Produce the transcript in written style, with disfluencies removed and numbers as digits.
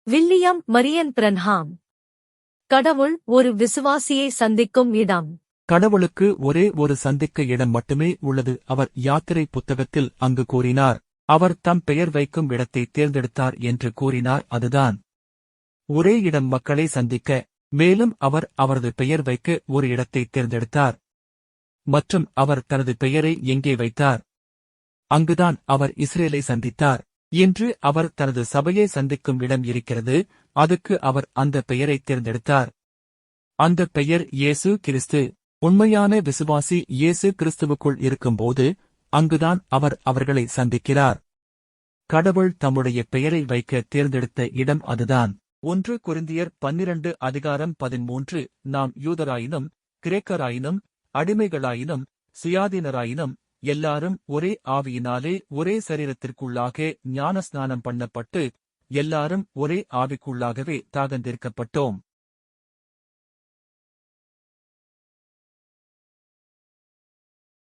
William Marian Branham. கடவுள் ஒரு விசுவாசியை சந்திக்கும் இடம். கடவுளுக்கு ஒரே ஒரு சந்திக்க இடம் மட்டுமே உள்ளது. அவர் யாத்திரை புத்தகத்தில் அங்கு கூறினார். அவர் தம் பெயர் வைக்கும் இடத்தை தேர்ந்தெடுத்தார் என்று கூறினார். அதுதான் ஒரே இடம் மக்களை சந்திக்க. மேலும் அவர் அவரது பெயர் வைக்க ஒரு இடத்தை தேர்ந்தெடுத்தார். மற்றும் அவர் தனது பெயரை எங்கே வைத்தார்? அங்குதான் அவர் இஸ்ரேலை சந்தித்தார். இன்று அவர் தனது சபையை சந்திக்கும் இடம் இருக்கிறது. அதுக்கு அவர் அந்த பெயரை தேர்ந்தெடுத்தார். அந்த பெயர் இயேசு கிறிஸ்து. உண்மையான விசுவாசி இயேசு கிறிஸ்துவுக்குள் இருக்கும்போது அங்குதான் அவர் அவர்களை சந்திக்கிறார். கடவுள் தம்முடைய பெயரை வைக்க தேர்ந்தெடுத்த இடம் அதுதான். 1 கொரிந்தியர் 12:13. நாம் யூதராயினும் கிரேக்கராயினும் அடிமைகளாயினும் சுயாதீனராயினும் எல்லாரும் ஒரே ஆவியினாலே ஒரே சரீரத்திற்குள்ளாக ஞானஸ்நானம் பண்ணப்பட்டு எல்லாரும் ஒரே ஆவிக்குள்ளாகவே தாகந்தீர்க்கப்பட்டோம்.